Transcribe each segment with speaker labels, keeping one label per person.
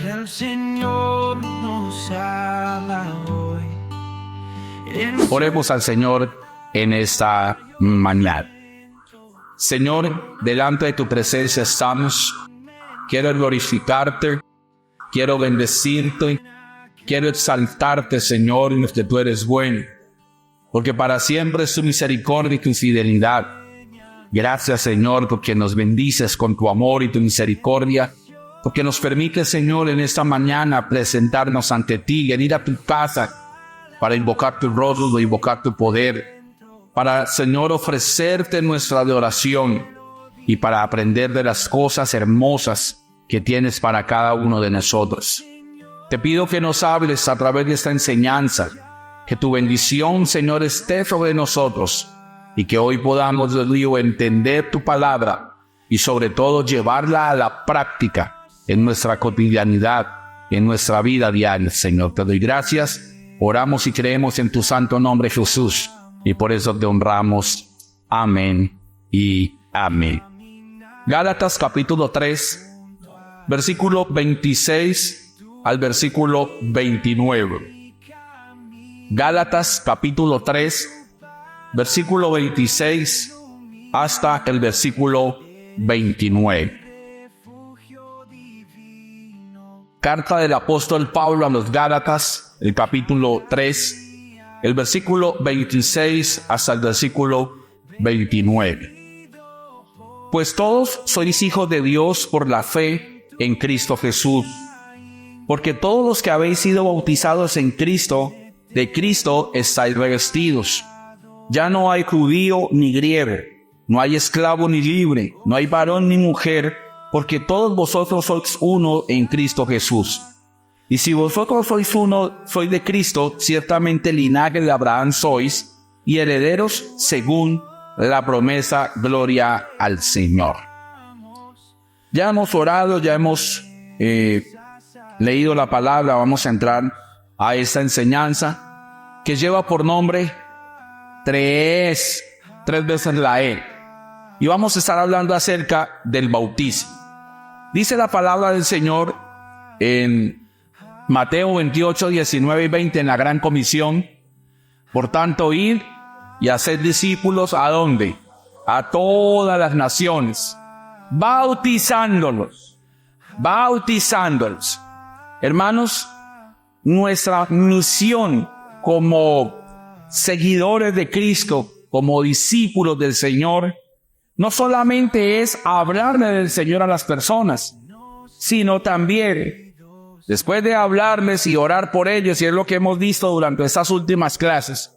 Speaker 1: El Señor nos habla hoy.
Speaker 2: Oremos al Señor en esta mañana. Señor, delante de tu presencia estamos. Quiero glorificarte, quiero bendecirte, quiero exaltarte, Señor, en lo que tú eres bueno, porque para siempre es tu misericordia y tu fidelidad. Gracias, Señor, porque nos bendices con tu amor y tu misericordia, porque nos permite, Señor, en esta mañana presentarnos ante ti, venir a tu casa para invocar tu rostro, invocar tu poder, para, Señor, ofrecerte nuestra adoración y para aprender de las cosas hermosas que tienes para cada uno de nosotros. Te pido que nos hables a través de esta enseñanza, que tu bendición, Señor, esté sobre nosotros y que hoy podamos, Dios mío, entender tu palabra y sobre todo llevarla a la práctica en nuestra cotidianidad, en nuestra vida diaria, Señor. Te doy gracias, oramos y creemos en tu santo nombre, Jesús, y por eso te honramos. Amén y amén. Gálatas capítulo 3, versículo 26 al versículo 29. Gálatas capítulo 3, versículo 26 hasta el versículo 29. Carta del apóstol Pablo a los Gálatas, el capítulo 3, el versículo 26 hasta el versículo 29. Pues todos sois hijos de Dios por la fe en Cristo Jesús, porque todos los que habéis sido bautizados en Cristo, de Cristo estáis revestidos. Ya no hay judío ni griego, no hay esclavo ni libre, no hay varón ni mujer, porque todos vosotros sois uno en Cristo Jesús. Y si vosotros sois uno, sois de Cristo, ciertamente linaje de Abraham sois, y herederos según la promesa. Gloria al Señor. Ya hemos orado, ya hemos leído la palabra. Vamos a entrar a esta enseñanza que lleva por nombre tres veces la E. Y vamos a estar hablando acerca del bautismo. Dice la palabra del Señor en Mateo 28, 19 y 20 en la Gran Comisión: por tanto, id y haced discípulos, ¿a dónde? A todas las naciones, bautizándolos. Hermanos, nuestra misión como seguidores de Cristo, como discípulos del Señor, no solamente es hablarle del Señor a las personas, sino también, después de hablarles y orar por ellos, y es lo que hemos visto durante estas últimas clases,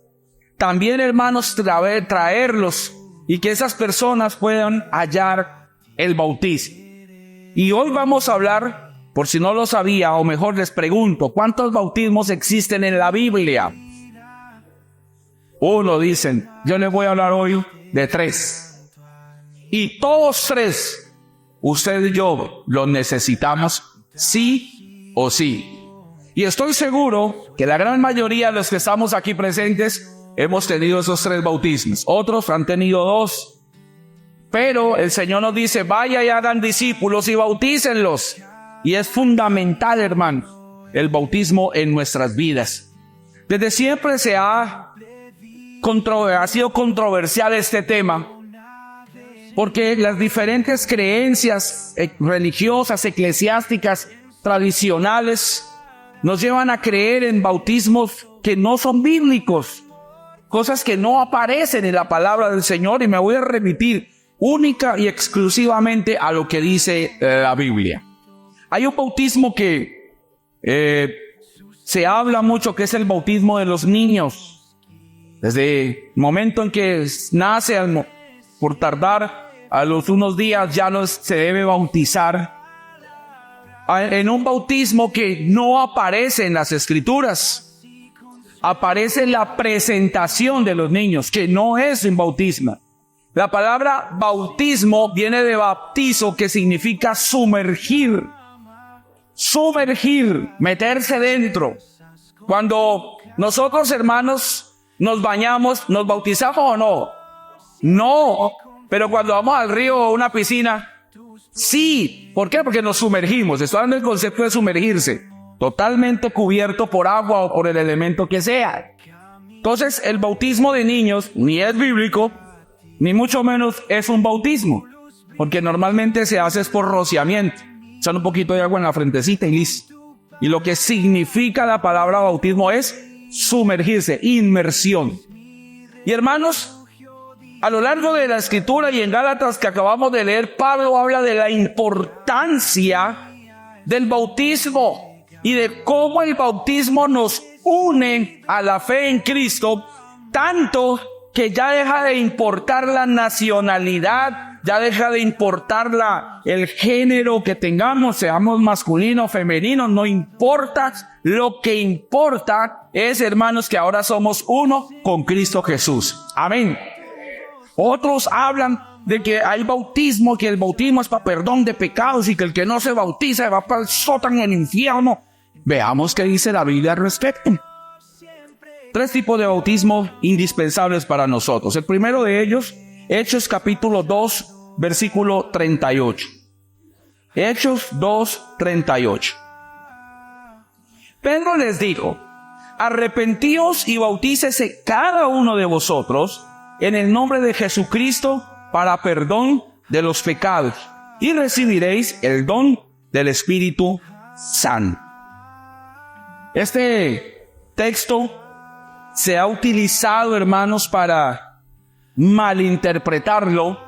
Speaker 2: también, hermanos, traerlos y que esas personas puedan hallar el bautismo. Y hoy vamos a hablar, por si no lo sabía, o mejor les pregunto, ¿cuántos bautismos existen en la Biblia? Uno, dicen. Yo les voy a hablar hoy de 3. Y todos 3, usted y yo, los necesitamos sí o sí. Y estoy seguro que la gran mayoría de los que estamos aquí presentes hemos tenido esos 3 bautismos. Otros han tenido 2. Pero el Señor nos dice: vaya y hagan discípulos y bautícenlos. Y es fundamental, hermano, el bautismo en nuestras vidas. Desde siempre ha sido controversial este tema, porque las diferentes creencias religiosas, eclesiásticas, tradicionales, nos llevan a creer en bautismos que no son bíblicos, cosas que no aparecen en la palabra del Señor, y me voy a remitir única y exclusivamente a lo que dice la Biblia. Hay un bautismo que se habla mucho, que es el bautismo de los niños. Desde el momento en que nace, por tardar, a los unos días ya se debe bautizar. En un bautismo que no aparece en las Escrituras, aparece la presentación de los niños, que no es un bautismo. La palabra bautismo viene de baptizo, que significa sumergir. Sumergir, meterse dentro. Cuando nosotros, hermanos, nos bañamos, ¿nos bautizamos o no? No, pero cuando vamos al río o a una piscina, Sí. ¿Por qué? Porque nos sumergimos. Estoy hablando del concepto de sumergirse. Totalmente cubierto por agua o por el elemento que sea. Entonces, el bautismo de niños ni es bíblico, ni mucho menos es un bautismo. Porque normalmente se hace es por rociamiento. Echan un poquito de agua en la frentecita y listo. Y lo que significa la palabra bautismo es sumergirse, inmersión. Y hermanos, a lo largo de la escritura y en Gálatas que acabamos de leer, Pablo habla de la importancia del bautismo y de cómo el bautismo nos une a la fe en Cristo, tanto que ya deja de importar la nacionalidad, ya deja de importar el género que tengamos, seamos masculino o femenino, no importa. Lo que importa es, hermanos, que ahora somos uno con Cristo Jesús. Amén. Otros hablan de que hay bautismo, que el bautismo es para perdón de pecados y que el que no se bautiza va para el sótano en el infierno. Veamos qué dice la Biblia al respecto. 3 tipos de bautismo indispensables para nosotros. El primero de ellos, Hechos capítulo 2, versículo 38. Hechos 2, 38. Pedro les dijo: arrepentíos y bautícese cada uno de vosotros en el nombre de Jesucristo para perdón de los pecados, y recibiréis el don del Espíritu Santo. Este texto se ha utilizado, hermanos, para malinterpretarlo,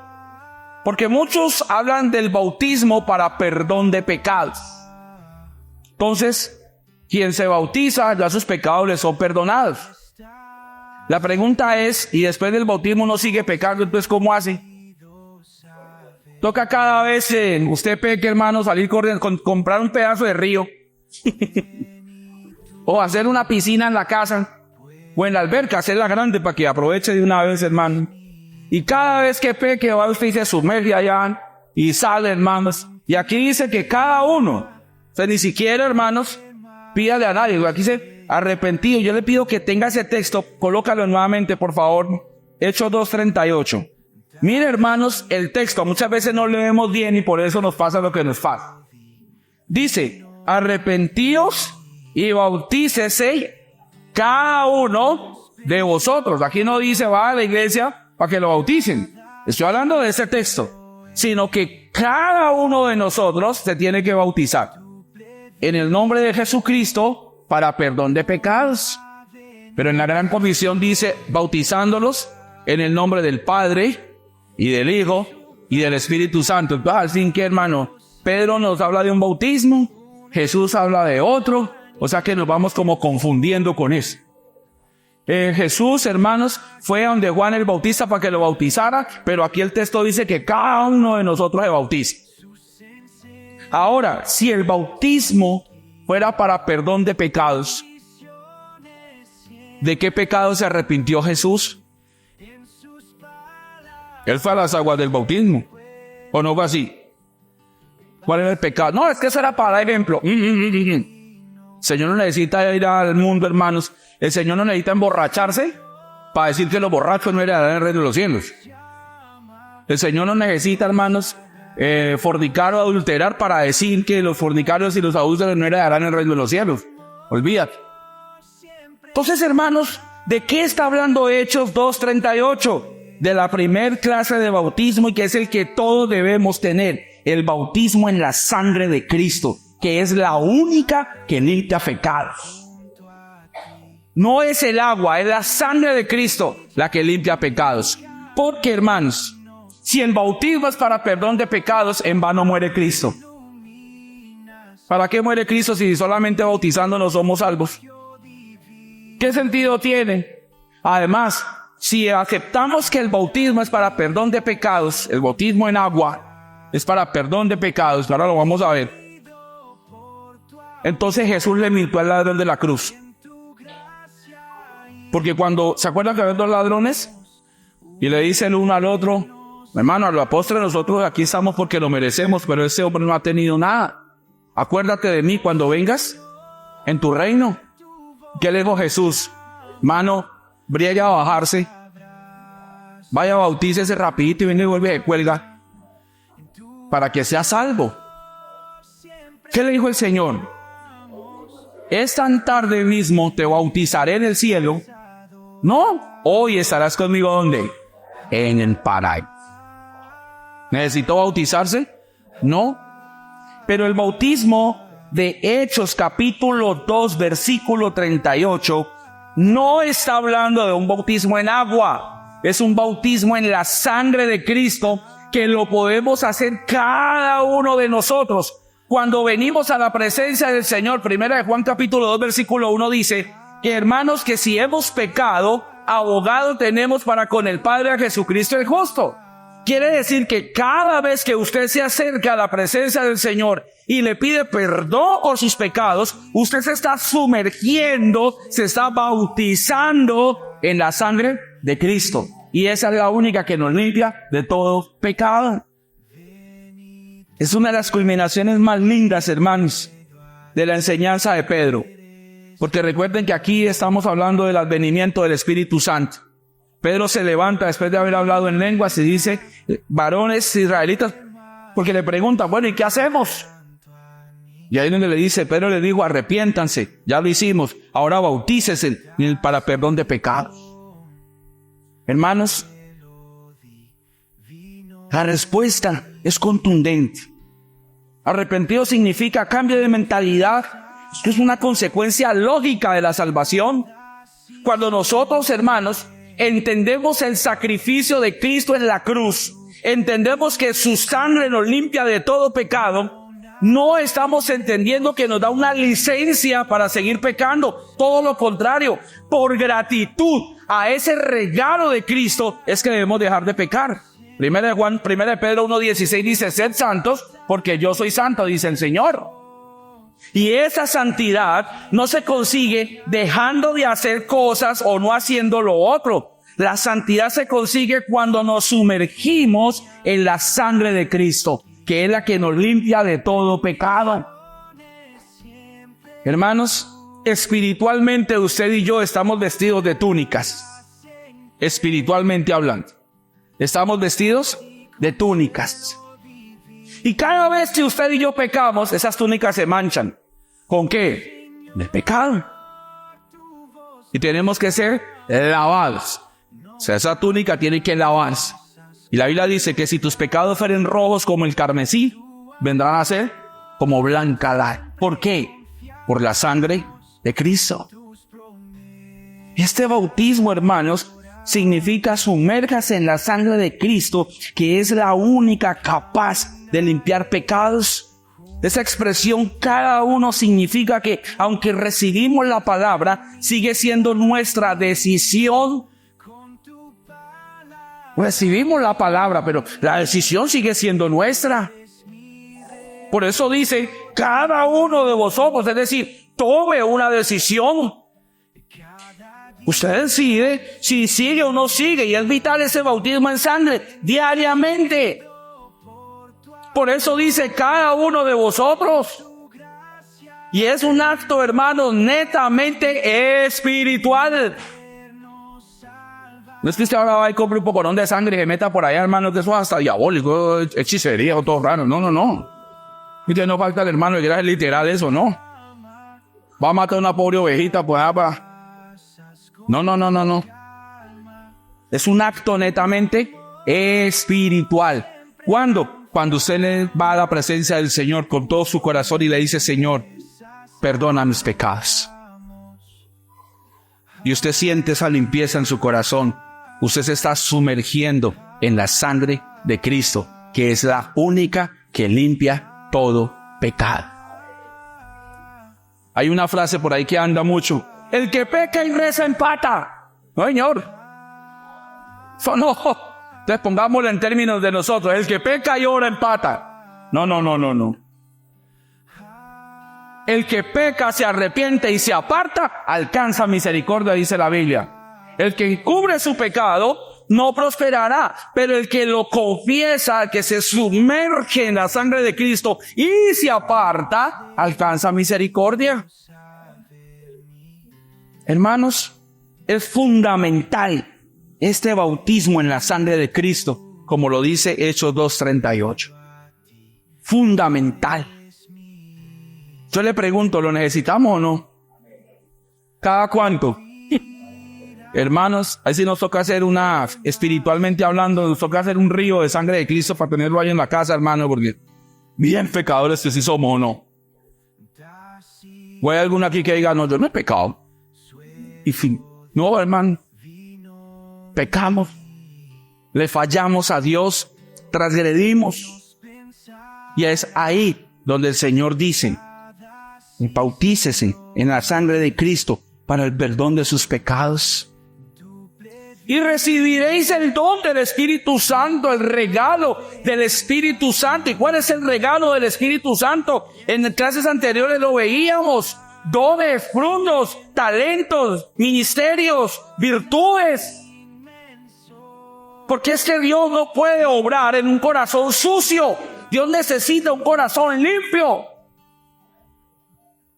Speaker 2: porque muchos hablan del bautismo para perdón de pecados. Entonces, quien se bautiza, ya sus pecados le son perdonados. La pregunta es, ¿y después del bautismo no sigue pecando? Entonces, ¿cómo hace? Toca cada vez usted peque, hermano, salir corriendo, comprar un pedazo de río o hacer una piscina en la casa o en la alberca, hacerla grande para que aproveche de una vez, hermano. Y cada vez que peque, va usted y se sumerge allá y sale, hermanos. Y aquí dice que cada uno, o sea, ni siquiera, hermanos, pídale a nadie. Aquí dice arrepentido. Yo le pido que tenga ese texto, colócalo nuevamente, por favor. Hechos 2:38. Mire, hermanos, el texto. Muchas veces no leemos bien y por eso nos pasa lo que nos pasa. Dice: arrepentíos y bautícese cada uno de vosotros. Aquí no dice va a la iglesia para que lo bauticen. Estoy hablando de ese texto. Sino que cada uno de nosotros se tiene que bautizar en el nombre de Jesucristo para perdón de pecados. Pero en la gran comisión dice bautizándolos en el nombre del Padre y del Hijo y del Espíritu Santo. Entonces, así que, hermano, Pedro nos habla de un bautismo, Jesús habla de otro, o sea que nos vamos como confundiendo con eso. Jesús, hermanos, fue a donde Juan el Bautista para que lo bautizara, pero aquí el texto dice que cada uno de nosotros se bautiza. Ahora, si el bautismo fuera para perdón de pecados, ¿de qué pecado se arrepintió Jesús? Él fue a las aguas del bautismo, ¿o no fue así? ¿Cuál era el pecado? No, es que eso era para dar ejemplo. El Señor no necesita ir al mundo, hermanos. El Señor no necesita emborracharse para decir que los borrachos no heredarán el reino de los cielos. El Señor no necesita, hermanos, fornicar o adulterar para decir que los fornicarios y los adúlteros no heredarán el reino de los cielos. Olvídate. Entonces, hermanos, ¿de qué está hablando Hechos 2:38? De la primer clase de bautismo, y que es el que todos debemos tener, el bautismo en la sangre de Cristo, que es la única que limpia pecados. No es el agua, es la sangre de Cristo la que limpia pecados. Porque, hermanos, si el bautismo es para perdón de pecados, en vano muere Cristo. ¿Para qué muere Cristo si solamente bautizándonos somos salvos? ¿Qué sentido tiene? Además, si aceptamos que el bautismo es para perdón de pecados, el bautismo en agua es para perdón de pecados, ahora lo vamos a ver. Entonces Jesús le mintió al ladrón de la cruz. Porque cuando, ¿se acuerdan que había dos ladrones? Y le dice el uno al otro: hermano, a los apóstoles nosotros aquí estamos porque lo merecemos, pero ese hombre no ha tenido nada. Acuérdate de mí cuando vengas en tu reino. ¿Qué le dijo Jesús? Mano, brilla a bajarse. Vaya, bautícese rapidito y venga y vuelve de cuelga. para que seas salvo. ¿Qué le dijo el Señor? ¿Es tan tarde mismo te bautizaré en el cielo? No, hoy estarás conmigo ¿dónde? En el paraíso. ¿Necesitó bautizarse? No. Pero el bautismo de Hechos capítulo 2 versículo 38 no está hablando de un bautismo en agua. Es un bautismo en la sangre de Cristo que lo podemos hacer cada uno de nosotros. Cuando venimos a la presencia del Señor, primera de Juan capítulo 2 versículo 1 dice que hermanos, que si hemos pecado, abogado tenemos para con el Padre a Jesucristo el justo. Quiere decir que cada vez que usted se acerca a la presencia del Señor y le pide perdón por sus pecados, usted se está sumergiendo, se está bautizando en la sangre de Cristo. Y esa es la única que nos limpia de todo pecado. Es una de las culminaciones más lindas, hermanos, de la enseñanza de Pedro. Porque recuerden que aquí estamos hablando del advenimiento del Espíritu Santo. Pedro se levanta después de haber hablado en lenguas y dice, varones israelitas, porque le preguntan, bueno, ¿y qué hacemos? Y ahí donde le dice, Pedro le dijo, arrepiéntanse, ya lo hicimos, ahora bautícese para perdón de pecados. Hermanos, la respuesta es contundente. Arrepentido significa cambio de mentalidad. Esto es una consecuencia lógica de la salvación. Cuando nosotros, hermanos, entendemos el sacrificio de Cristo en la cruz, entendemos que su sangre nos limpia de todo pecado, no estamos entendiendo que nos da una licencia para seguir pecando. Todo lo contrario, por gratitud a ese regalo de Cristo es que debemos dejar de pecar. Primera de Pedro 1:16 dice, sed santos porque yo soy santo, dice el Señor. Y esa santidad no se consigue dejando de hacer cosas o no haciendo lo otro. La santidad se consigue cuando nos sumergimos en la sangre de Cristo, que es la que nos limpia de todo pecado. Hermanos, espiritualmente usted y yo estamos vestidos de túnicas. Espiritualmente hablando. Estamos vestidos de túnicas. Y cada vez que usted y yo pecamos, esas túnicas se manchan. ¿Con qué? De pecado. Y tenemos que ser lavados. O sea, esa túnica tiene que lavarse. Y la Biblia dice que si tus pecados fueren rojos como el carmesí, vendrán a ser como blanca la. ¿Por qué? Por la sangre de Cristo. Este bautismo, hermanos, significa sumérjase en la sangre de Cristo, que es la única capaz de limpiar pecados. Esa expresión cada uno significa que aunque recibimos la palabra, sigue siendo nuestra decisión. Recibimos la palabra, pero la decisión sigue siendo nuestra. Por eso dice, cada uno de vosotros, es decir, tome una decisión. Usted decide si sigue o no sigue, y es vital ese bautismo en sangre diariamente. Por eso dice cada uno de vosotros. Y es un acto, hermanos, netamente espiritual. No es que usted ahora va y compre un pocorón de sangre y se meta por allá, hermanos, que eso es hasta diabólico, hechicería o todo raro. No, no, no. Y que no falta el hermano que era literal eso, no. Va a matar a una pobre ovejita, pues, No, no, no, no, no. Es un acto netamente espiritual. ¿Cuándo? Cuando usted le va a la presencia del Señor con todo su corazón y le dice, Señor, perdona mis pecados. Y usted siente esa limpieza en su corazón. Usted se está sumergiendo en la sangre de Cristo, que es la única que limpia todo pecado. Hay una frase por ahí que anda mucho. El que peca y reza empata. No, señor. Eso no. Entonces pongámoslo en términos de nosotros. El que peca y ora empata. No, no, no, no, no. El que peca, se arrepiente y se aparta, alcanza misericordia, dice la Biblia. El que encubre su pecado no prosperará, pero el que lo confiesa, que se sumerge en la sangre de Cristo y se aparta, alcanza misericordia. Hermanos, es fundamental este bautismo en la sangre de Cristo, como lo dice Hechos 2:38. fundamental. Yo le pregunto, ¿lo necesitamos o no? ¿Cada cuánto? Hermanos, ahí sí nos toca hacer espiritualmente hablando, nos toca hacer un río de sangre de Cristo para tenerlo ahí en la casa, hermano, porque bien pecadores que sí somos o no. ¿O hay alguno aquí que diga, no, yo no he pecado? Y fin, no, hermano, pecamos, le fallamos a Dios, transgredimos. Y es ahí donde el Señor dice, bautícese en la sangre de Cristo para el perdón de sus pecados. Y recibiréis el don del Espíritu Santo, el regalo del Espíritu Santo. ¿Y cuál es el regalo del Espíritu Santo? En clases anteriores lo veíamos. Dones, frutos, talentos, ministerios, virtudes. Porque es que Dios no puede obrar en un corazón sucio. Dios necesita un corazón limpio.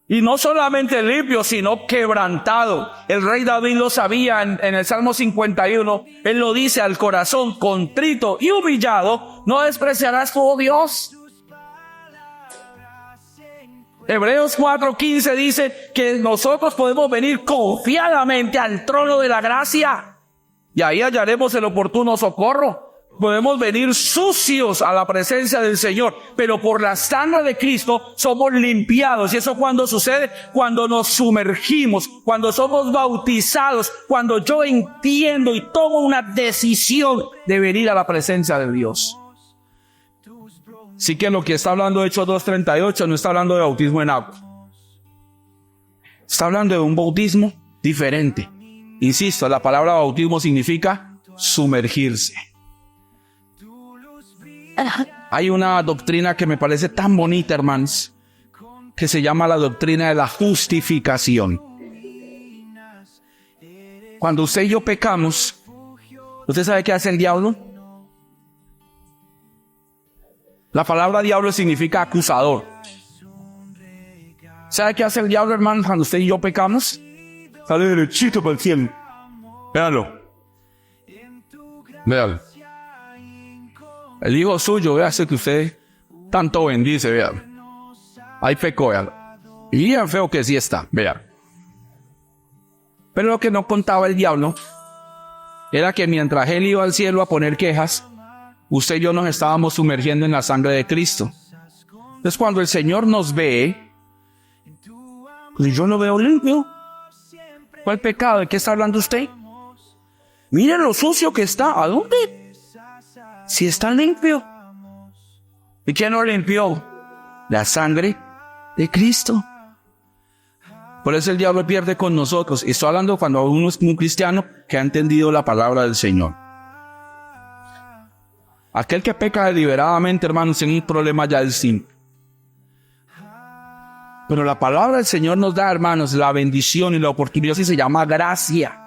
Speaker 2: Y no solamente limpio, sino quebrantado. El rey David lo sabía en el Salmo 51. Él lo dice, al corazón contrito y humillado, no despreciarás tu Dios. Hebreos 4:15 dice que nosotros podemos venir confiadamente al trono de la gracia. Y ahí hallaremos el oportuno socorro. Podemos venir sucios a la presencia del Señor, pero por la sangre de Cristo somos limpiados. ¿Y eso cuando sucede? Cuando nos sumergimos, cuando somos bautizados, cuando yo entiendo y tomo una decisión de venir a la presencia de Dios. Sí que lo que está hablando Hechos 2:38 no está hablando de bautismo en agua. Está hablando de un bautismo diferente. Insisto, la palabra bautismo significa sumergirse. Hay una doctrina que me parece tan bonita, hermanos, que se llama la doctrina de la justificación. Cuando usted y yo pecamos, ¿usted sabe qué hace el diablo? La palabra diablo significa acusador. ¿Sabe qué hace el diablo, hermano, cuando usted y yo pecamos? Sale derechito para el cielo. Véalo. Véalo. El hijo suyo, véase que usted tanto bendice, vea. Ahí pecó, vea. Y bien feo que sí está, vea. Pero lo que no contaba el diablo era que mientras él iba al cielo a poner quejas, usted y yo nos estábamos sumergiendo en la sangre de Cristo. Entonces cuando el Señor nos ve, pues yo lo veo limpio. ¿Cuál pecado? ¿De qué está hablando usted? Mire lo sucio que está. ¿A dónde? Si está limpio. ¿Y quién lo limpió? La sangre de Cristo. Por eso el diablo pierde con nosotros. Y estoy hablando cuando uno es un cristiano que ha entendido la palabra del Señor. Aquel que peca deliberadamente, hermanos, tiene un problema ya del sin. Pero la palabra del Señor nos da, hermanos, la bendición y la oportunidad, y se llama gracia.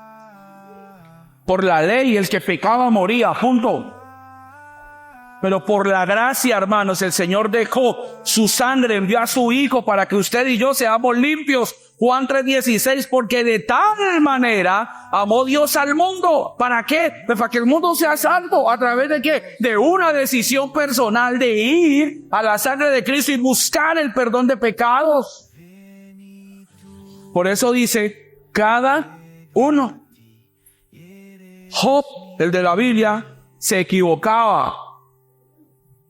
Speaker 2: Por la ley, el que pecaba moría, punto. Pero por la gracia, hermanos, el Señor dejó su sangre, envió a su Hijo para que usted y yo seamos limpios. Juan 3:16, porque de tal manera amó Dios al mundo. ¿Para qué? Pues para que el mundo sea salvo. ¿A través de qué? De una decisión personal de ir a la sangre de Cristo y buscar el perdón de pecados. Por eso dice, cada uno. Job, el de la Biblia, se equivocaba.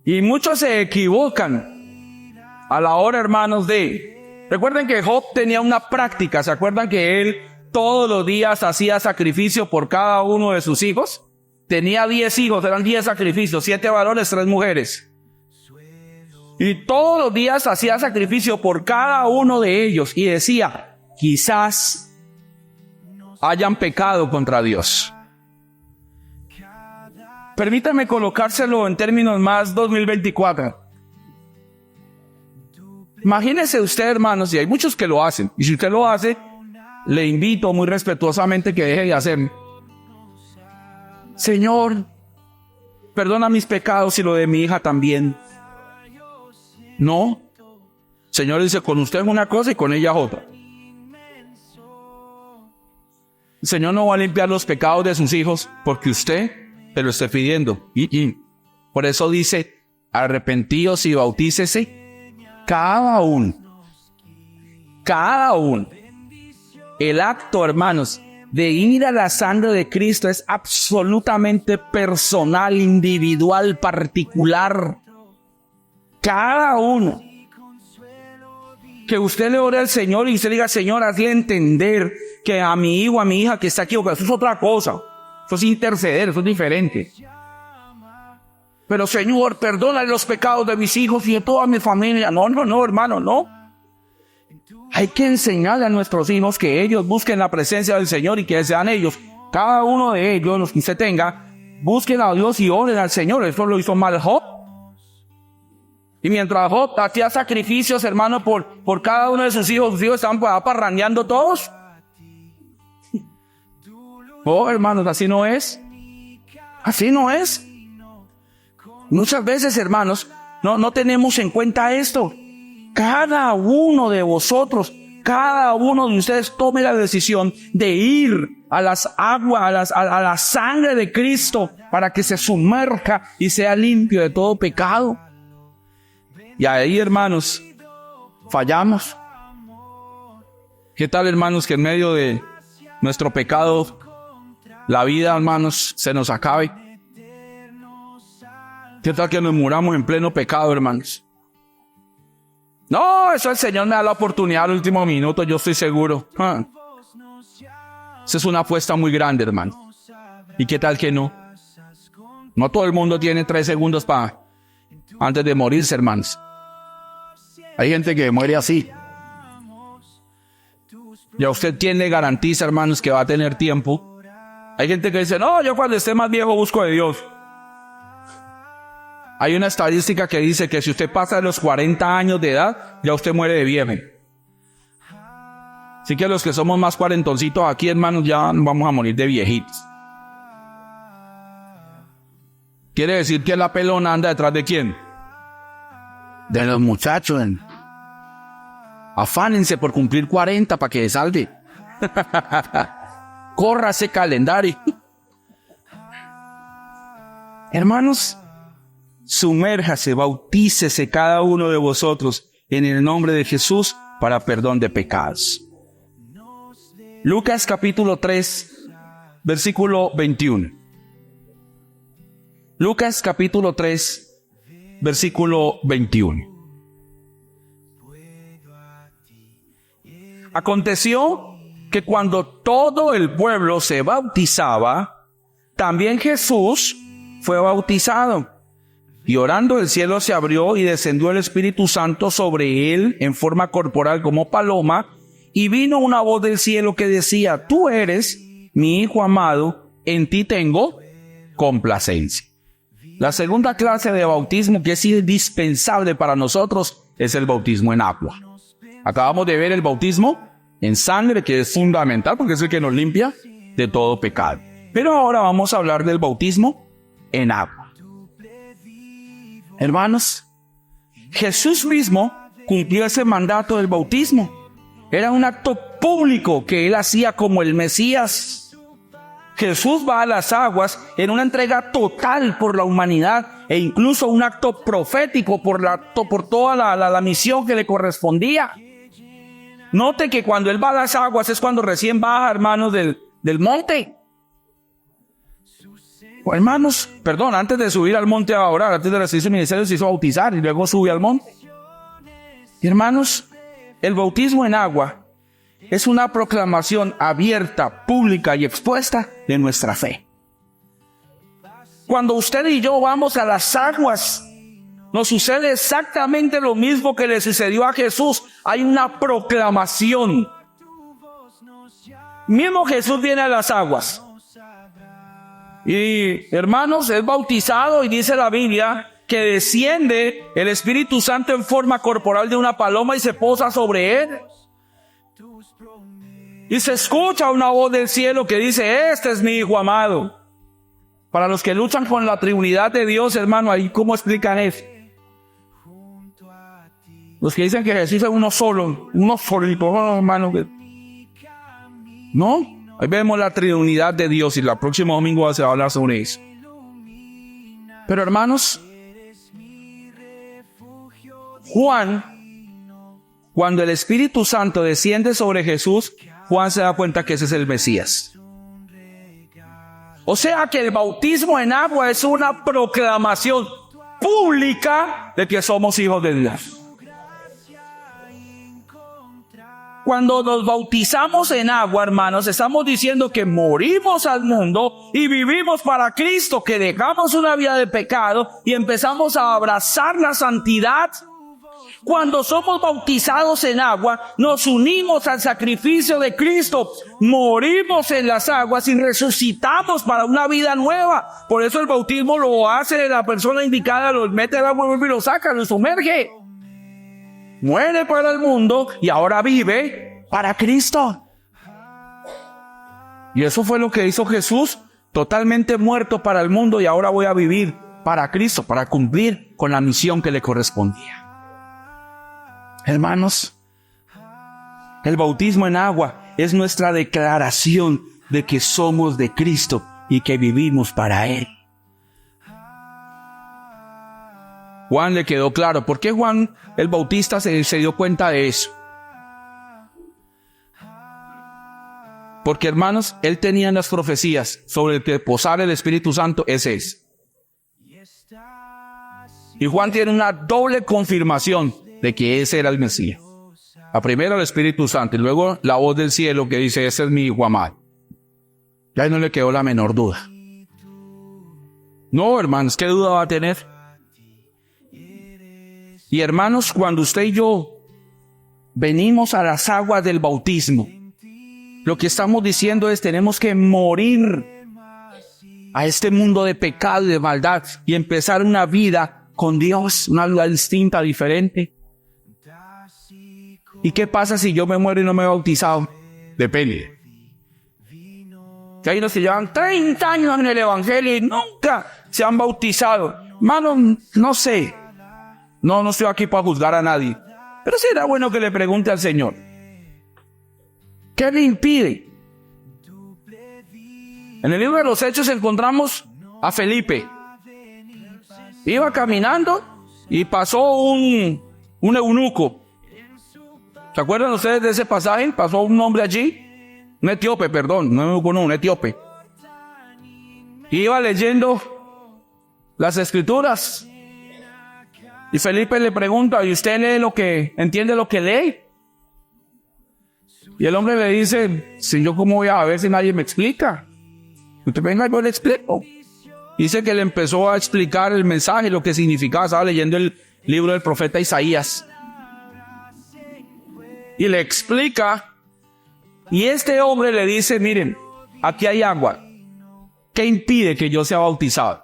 Speaker 2: Y muchos se equivocan a la hora, hermanos, de... Recuerden que Job tenía una práctica. ¿Se acuerdan que él todos los días hacía sacrificio por cada uno de sus hijos? Tenía 10 hijos, eran 10 sacrificios, 7 varones, 3 mujeres. Y todos los días hacía sacrificio por cada uno de ellos. Y decía, quizás hayan pecado contra Dios. Permítame colocárselo en términos más 2024. Imagínese usted, hermanos, y hay muchos que lo hacen. Y si usted lo hace, le invito muy respetuosamente que deje de hacerlo. Señor, perdona mis pecados y lo de mi hija también. No. Señor dice, con usted es una cosa y con ella es otra. El Señor no va a limpiar los pecados de sus hijos porque usted te lo esté pidiendo. Y por eso dice, arrepentíos y bautícese cada uno. Cada uno. El acto, hermanos, de ir a la sangre de Cristo es absolutamente personal, individual, particular. Cada uno. Que usted le ore al Señor y usted diga, Señor, hazle entender que a mi hijo, a mi hija que está equivocada. Eso es otra cosa. Eso es interceder, eso es diferente. Pero Señor, perdona los pecados de mis hijos y de toda mi familia. No, hermano, no. Hay que enseñarle a nuestros hijos que ellos busquen la presencia del Señor y que sean ellos, cada uno de ellos, los que usted tenga, busquen a Dios y oren al Señor. Eso lo hizo mal Job. Y mientras Job hacía sacrificios, hermano, por cada uno de sus hijos estaban parrandeando todos. Oh, hermanos, así no es. Así no es. Muchas veces, hermanos, no tenemos en cuenta esto. Cada uno de vosotros, cada uno de ustedes tome la decisión de ir a las aguas, a la sangre de Cristo para que se sumerja y sea limpio de todo pecado. Y ahí, hermanos, fallamos. ¿Qué tal, hermanos, que en medio de nuestro pecado, la vida, hermanos, se nos acabe? ¿Qué tal que nos muramos en pleno pecado, hermanos? No, eso el Señor me da la oportunidad al último minuto, yo estoy seguro. Esa es una apuesta muy grande, hermano. ¿Y qué tal que no? No todo el mundo tiene 3 segundos antes de morirse, hermanos. Hay gente que muere así. Ya usted tiene garantiza, hermanos, que va a tener tiempo. Hay gente que dice, no, yo cuando esté más viejo busco de Dios. Hay una estadística que dice que si usted pasa de los 40 años de edad, ya usted muere de viejo. Así que los que somos más cuarentoncitos aquí, hermanos, ya vamos a morir de viejitos. Quiere decir que la pelona anda detrás ¿de quién? De los muchachos. Afánense por cumplir 40 para que salve. Corra ese calendario. Hermanos, sumérjase, bautícese cada uno de vosotros en el nombre de Jesús para perdón de pecados. Lucas capítulo 3, versículo 21. Lucas capítulo 3, versículo 21. Aconteció que cuando todo el pueblo se bautizaba, también Jesús fue bautizado. Y orando el cielo se abrió y descendió el Espíritu Santo sobre él en forma corporal como paloma, y vino una voz del cielo que decía, tú eres mi Hijo amado, en ti tengo complacencia. La segunda clase de bautismo que es indispensable para nosotros es el bautismo en agua. Acabamos de ver el bautismo en sangre, que es fundamental porque es el que nos limpia de todo pecado. Pero ahora vamos a hablar del bautismo en agua. Hermanos, Jesús mismo cumplió ese mandato del bautismo. Era un acto público que él hacía como el Mesías. Jesús va a las aguas en una entrega total por la humanidad e incluso un acto profético por toda la misión que le correspondía. Note que cuando él va a las aguas es cuando recién baja, hermanos, del monte. Hermanos, perdón, antes de subir al monte a orar, antes de recibir su ministerio se hizo bautizar y luego sube al monte. Y hermanos, el bautismo en agua es una proclamación abierta, pública y expuesta de nuestra fe. Cuando usted y yo vamos a las aguas, nos sucede exactamente lo mismo que le sucedió a Jesús. Hay una proclamación. Mismo Jesús viene a las aguas. Y hermanos, es bautizado y dice la Biblia que desciende el Espíritu Santo en forma corporal de una paloma y se posa sobre él. Y se escucha una voz del cielo que dice, este es mi Hijo amado. Para los que luchan con la Trinidad de Dios, hermano, ahí ¿cómo explican eso? Los que dicen que Jesús es uno solito, hermano. No, ahí vemos la Trinidad de Dios y el próximo domingo se va a hablar sobre eso. Pero hermanos, Juan, cuando el Espíritu Santo desciende sobre Jesús, Juan se da cuenta que ese es el Mesías. O sea que el bautismo en agua es una proclamación pública de que somos hijos de Dios. Cuando nos bautizamos en agua, hermanos, estamos diciendo que morimos al mundo y vivimos para Cristo, que dejamos una vida de pecado y empezamos a abrazar la santidad. Cuando somos bautizados en agua, nos unimos al sacrificio de Cristo, morimos en las aguas y resucitamos para una vida nueva. Por eso el bautismo lo hace la persona indicada, lo mete al agua y lo saca, lo sumerge. Muere para el mundo y ahora vive para Cristo. Y eso fue lo que hizo Jesús, totalmente muerto para el mundo, y ahora voy a vivir para Cristo, para cumplir con la misión que le correspondía. Hermanos, el bautismo en agua es nuestra declaración de que somos de Cristo y que vivimos para Él. Juan le quedó claro. ¿Por qué Juan el Bautista se dio cuenta de eso? Porque, hermanos, él tenía las profecías sobre el que posara el Espíritu Santo, ese es. Y Juan tiene una doble confirmación de que ese era el Mesías. La primera, el Espíritu Santo, y luego la voz del cielo que dice, ese es mi hijo amado. Ya no le quedó la menor duda. No, hermanos, ¿qué duda va a tener? Y hermanos, cuando usted y yo venimos a las aguas del bautismo, lo que estamos diciendo es, tenemos que morir a este mundo de pecado y de maldad y empezar una vida con Dios, una vida distinta, diferente. ¿Y qué pasa si yo me muero y no me he bautizado? Depende. Que hay unos que llevan 30 años en el Evangelio y nunca se han bautizado. Hermano, no sé. No estoy aquí para juzgar a nadie. Pero será bueno que le pregunte al Señor. ¿Qué le impide? En el libro de los Hechos encontramos a Felipe. Iba caminando y pasó un eunuco. ¿Se acuerdan ustedes de ese pasaje? Pasó un hombre allí. Un etíope, perdón. No, un etíope. Iba leyendo las escrituras. Y Felipe le pregunta, ¿y usted entiende lo que lee? Y el hombre le dice, si yo cómo voy a ver si nadie me explica. Usted venga y yo le explico. Dice que le empezó a explicar el mensaje, lo que significaba. Estaba leyendo el libro del profeta Isaías. Y le explica. Y este hombre le dice, miren, aquí hay agua. ¿Qué impide que yo sea bautizado?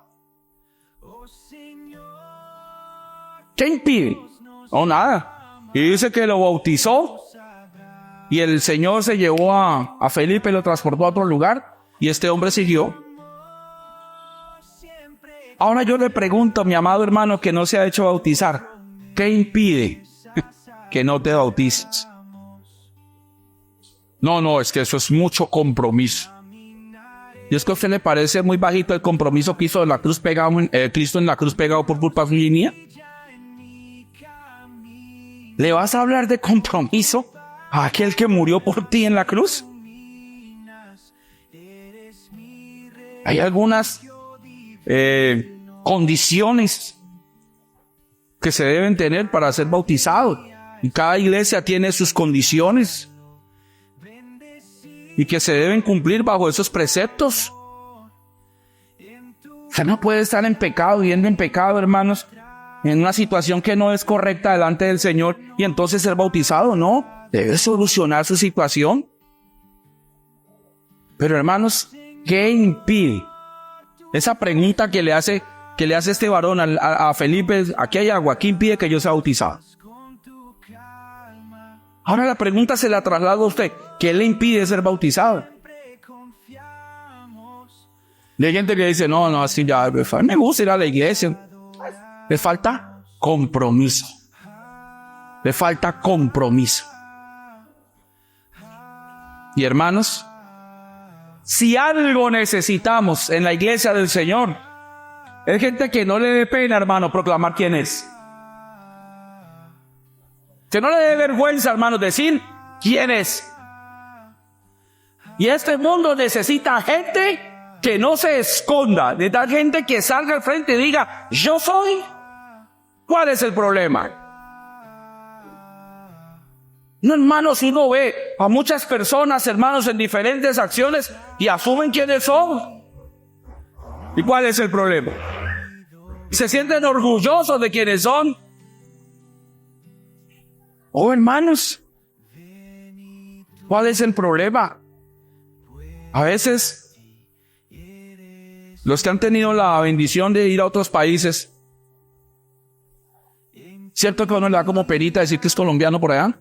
Speaker 2: ¿Qué impide? No, nada. Y dice que lo bautizó. Y el Señor se llevó a Felipe y lo transportó a otro lugar. Y este hombre siguió. Ahora yo le pregunto a mi amado hermano que no se ha hecho bautizar. ¿Qué impide que no te bautices? No, es que eso es mucho compromiso. ¿Y es que a usted le parece muy bajito el compromiso que hizo de la cruz pegado, Cristo en la cruz pegado por culpa suya? ¿Le vas a hablar de compromiso a aquel que murió por ti en la cruz? Hay algunas condiciones que se deben tener para ser bautizado. Y cada iglesia tiene sus condiciones. Y que se deben cumplir bajo esos preceptos. Usted no puede estar en pecado, viviendo en pecado, hermanos, en una situación que no es correcta delante del Señor y entonces ser bautizado. No, debe solucionar su situación. Pero hermanos, ¿qué impide? Esa pregunta que le hace este varón a Felipe, aquí hay agua, ¿qué impide que yo sea bautizado? Ahora la pregunta se la traslado a usted, ¿qué le impide ser bautizado? Y hay gente que dice, no, así ya me gusta ir a la iglesia. Le falta compromiso. Le falta compromiso. Y hermanos, si algo necesitamos en la iglesia del Señor, es gente que no le dé pena, hermano, proclamar quién es. Que no le dé vergüenza, hermanos, decir quién es. Y este mundo necesita gente que no se esconda, necesita gente que salga al frente y diga, yo soy. ¿Cuál es el problema? No, hermanos, uno ve a muchas personas, hermanos, en diferentes acciones y asumen quiénes son. ¿Y cuál es el problema? Se sienten orgullosos de quiénes son. Oh, hermanos, ¿cuál es el problema? A veces, los que han tenido la bendición de ir a otros países, ¿cierto que uno le da como perita decir que es colombiano por allá?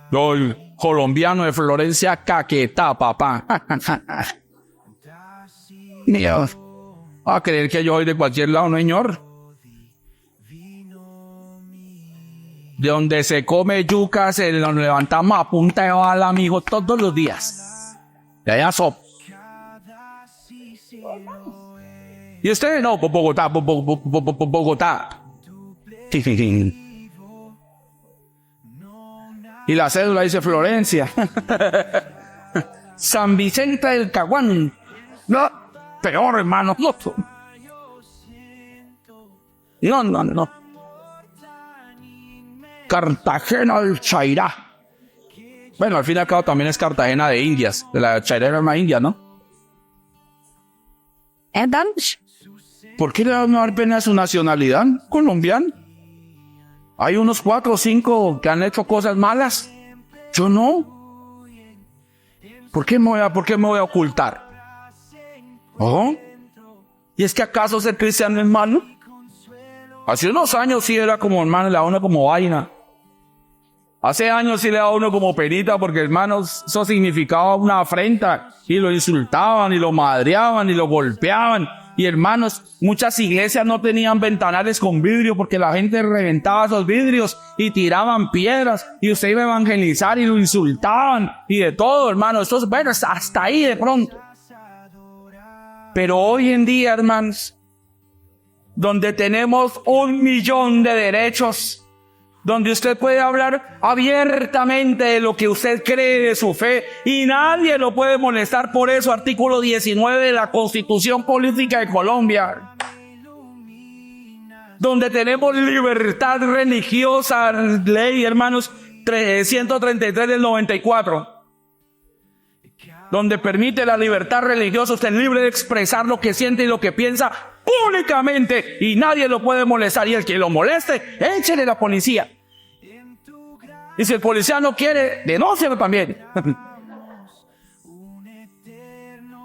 Speaker 2: No, el colombiano de Florencia, Caquetá, papá. Dios, va a creer que yo soy de cualquier lado, ¿no, señor? De donde se come yuca, se nos levantamos a punta de bala, amigo, todos los días. De allá sop. ¿Y usted? No, Bogotá, Bogotá. Y la cédula dice Florencia. San Vicente del Caguán. No, peor, hermano. No. Cartagena del Chairá. Bueno, al fin y al cabo también es Cartagena de Indias. De la Chairá era una india, ¿no? ¿Por qué le dan a dar pena a su nacionalidad colombiana? Hay unos 4 o 5 que han hecho cosas malas. Yo no. ¿Por qué me voy a ocultar? ¿Oh? ¿Y es que acaso ser cristiano es malo? Hace unos años sí era como, hermano, le da uno como vaina. Hace años sí le da uno como perita porque, hermanos, eso significaba una afrenta. Y lo insultaban, y lo madreaban, y lo golpeaban. Y, hermanos, muchas iglesias no tenían ventanales con vidrio porque la gente reventaba esos vidrios y tiraban piedras. Y usted iba a evangelizar y lo insultaban. Y de todo, hermanos. Entonces, bueno, hasta ahí de pronto. Pero hoy en día, hermanos, donde tenemos 1 millón de derechos, donde usted puede hablar abiertamente de lo que usted cree de su fe y nadie lo puede molestar por eso, artículo 19 de la Constitución Política de Colombia, donde tenemos libertad religiosa, ley, hermanos, 133 del 94, donde permite la libertad religiosa, usted es libre de expresar lo que siente y lo que piensa públicamente y nadie lo puede molestar, y el que lo moleste, échele a la policía. Y si el policía no quiere, denúncialo también.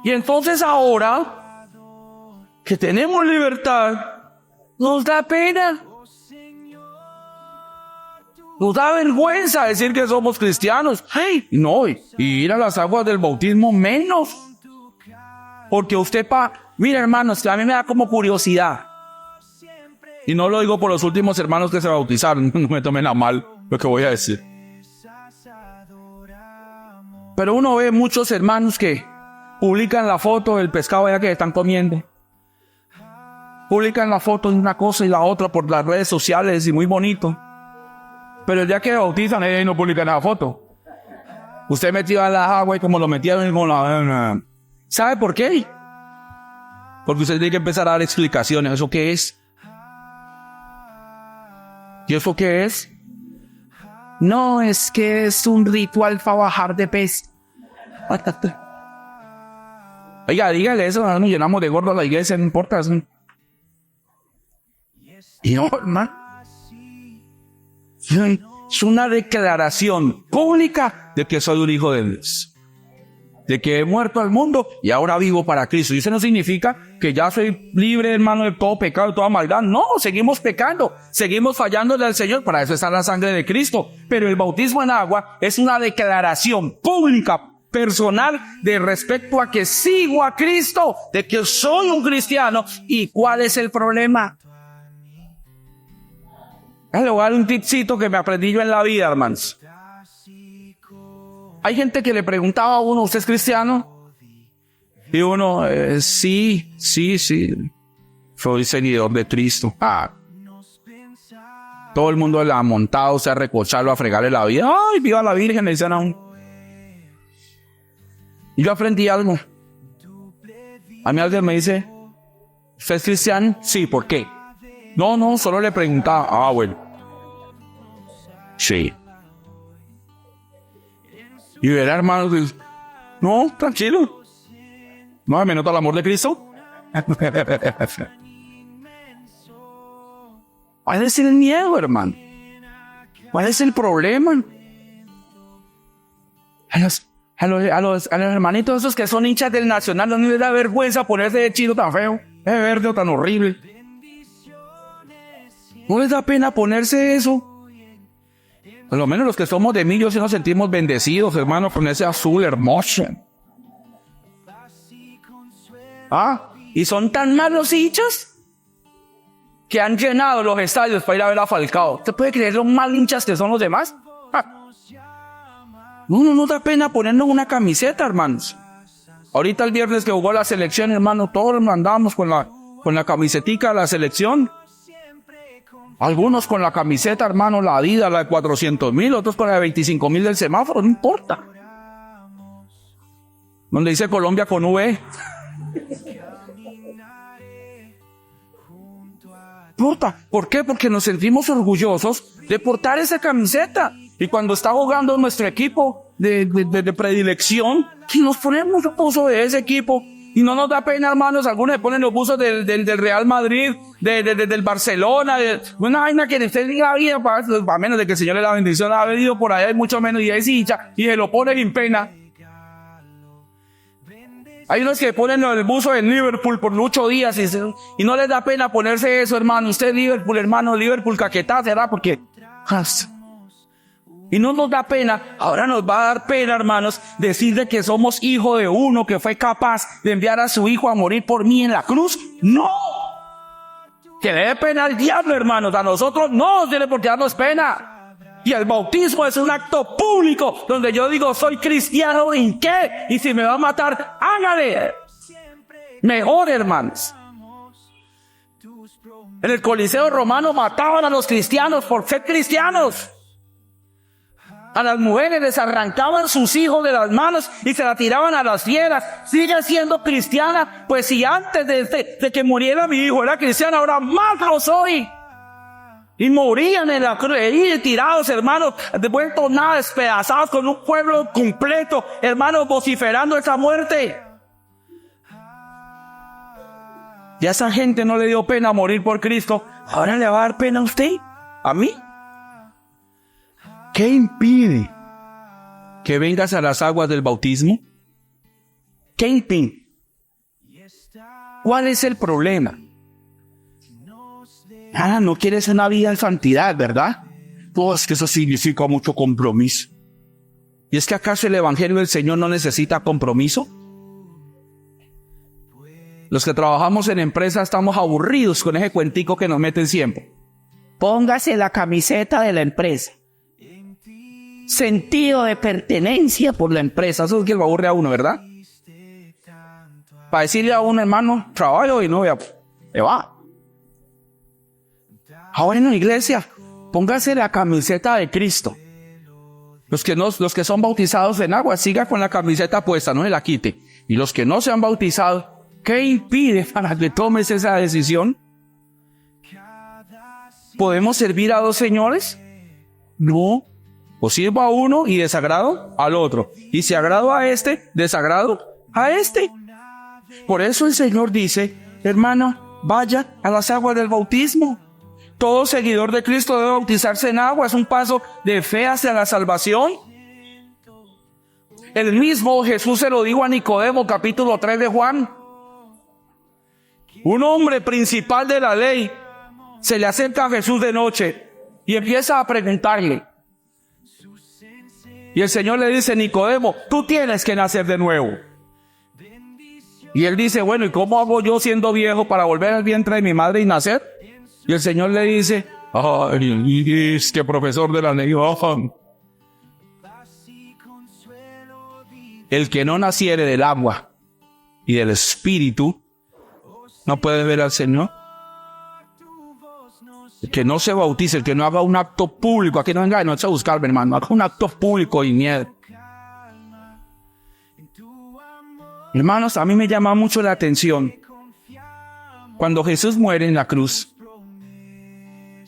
Speaker 2: Y entonces ahora que tenemos libertad, nos da pena, nos da vergüenza decir que somos cristianos. ¡Hey! No, y ir a las aguas del bautismo menos. Porque usted mira, hermanos, que a mí me da como curiosidad. Y no lo digo por los últimos hermanos que se bautizaron, no me tomen a mal lo que voy a decir. Pero uno ve muchos hermanos que publican la foto del pescado allá que están comiendo. Publican la foto de una cosa y la otra por las redes sociales y muy bonito. Pero el día que bautizan, ellos no publican la foto. Usted metió a la agua y como lo metieron con la... ¿Sabe por qué? Porque usted tiene que empezar a dar explicaciones. ¿Eso qué es? ¿Y eso qué es? No, es que es un ritual para bajar de peso. Oiga, dígale eso, no nos llenamos de gordo a la iglesia, no importa. Y no, hermano. Es una declaración pública de que soy un hijo de Dios. De que he muerto al mundo y ahora vivo para Cristo. Y eso no significa que ya soy libre, hermano, de todo pecado, de toda maldad. No, seguimos pecando, seguimos fallándole al Señor. Para eso está la sangre de Cristo. Pero el bautismo en agua es una declaración pública, personal, de respecto a que sigo a Cristo, de que soy un cristiano. ¿Y cuál es el problema? Le voy a dar un tipcito que me aprendí yo en la vida, hermanos. Hay gente que le preguntaba a uno, ¿usted es cristiano? Y uno, sí, soy seguidor de Cristo. todo el mundo le ha montado, o sea, a recocharlo, a fregarle la vida. ¡Ay, viva la Virgen! Le dicen a uno. Y yo aprendí algo. A mí alguien me dice, ¿usted es cristiano? Sí, ¿por qué? No, solo le preguntaba. Ah, bueno. Sí. Y verá, hermano, no, tranquilo. No, me nota el amor de Cristo. ¿Cuál es el miedo, hermano? ¿Cuál es el problema? A los hermanitos esos que son hinchas del Nacional, no les da vergüenza ponerse de chino tan feo, de verde o tan horrible. ¿No les da pena ponerse eso? Por lo menos los que somos de Millos sí nos sentimos bendecidos, hermano, con ese azul hermoso. Y son tan malos hinchas que han llenado los estadios para ir a ver a Falcao. ¿Usted puede creer lo mal hinchas que son los demás? No da pena ponernos una camiseta, hermanos. Ahorita el viernes que jugó la selección, hermano, todos andamos con la camisetica de la selección. Algunos con la camiseta, hermano, la Adidas, la de 400,000, otros con la de 25,000 del semáforo, no importa. Donde dice Colombia con V. Importa. ¿Por qué? Porque nos sentimos orgullosos de portar esa camiseta. Y cuando está jugando nuestro equipo de predilección, nos ponemos el buzo de ese equipo. Y no nos da pena, hermanos. Algunos se ponen los buzos del Real Madrid, del Barcelona, una vaina que usted diga vida, para menos de que el Señor le da bendición, ha venido por allá, y mucho menos, y es hincha, y se lo pone sin pena. Hay unos que ponen el buzo del Liverpool por 8 días y no les da pena ponerse eso, hermano. Usted Liverpool, hermano, Liverpool caquetá, ¿será? Porque... Y no nos da pena. Ahora nos va a dar pena, hermanos, decirle que somos hijo de uno que fue capaz de enviar a su hijo a morir por mí en la cruz. ¡No! Que le dé pena al diablo, hermanos. A nosotros no nos tiene por qué darnos pena. Y el bautismo es un acto público donde yo digo, soy cristiano, ¿en qué? Y si me va a matar, hágale. Mejor, hermanos. En el Coliseo Romano mataban a los cristianos por ser cristianos. A las mujeres les arrancaban sus hijos de las manos y se la tiraban a las fieras. ¿Sigue siendo cristiana? Pues si antes de que muriera mi hijo era cristiana, ahora más lo soy. Y morían en la cruz, tirados, hermanos, devueltos nada, despedazados, con un pueblo completo, hermanos, vociferando esa muerte. Y a esa gente no le dio pena morir por Cristo. ¿Ahora le va a dar pena a usted? ¿A mí? ¿Qué impide que vengas a las aguas del bautismo? ¿Qué impide? ¿Cuál es el problema? No quieres una vida en santidad, ¿verdad? Pues que eso significa mucho compromiso. ¿Y es que acaso el evangelio del Señor no necesita compromiso? Los que trabajamos en empresas estamos aburridos con ese cuentico que nos meten siempre. Póngase la camiseta de la empresa. Sentido de pertenencia por la empresa. Eso es que lo aburre a uno, ¿verdad? Para decirle a un hermano, trabajo y no le va. Ahora en la iglesia, póngase la camiseta de Cristo. Los que son bautizados en agua, siga con la camiseta puesta, no se la quite. Y los que no se han bautizado, ¿qué impide para que tomes esa decisión? ¿Podemos servir a dos señores? No. O sirvo a uno y desagrado al otro. Y si agrado a este, desagrado a este. Por eso el Señor dice, hermano, vaya a las aguas del bautismo. Todo seguidor de Cristo debe bautizarse en agua. Es un paso de fe hacia la salvación. El mismo Jesús se lo dijo a Nicodemo, capítulo 3 de Juan. Un hombre principal de la ley se le acerca a Jesús de noche y empieza a preguntarle. Y el Señor le dice, Nicodemo, tú tienes que nacer de nuevo. Y él dice, bueno, ¿y cómo hago yo siendo viejo para volver al vientre de mi madre y nacer? Y el Señor le dice, ay, es que profesor de la ley, el que no naciere del agua y del espíritu, no puede ver al Señor. El que no se bautice, el que no haga un acto público, aquí no venga, no eche a buscarme, hermano, haga un acto público y miedo. Hermanos, a mí me llama mucho la atención cuando Jesús muere en la cruz.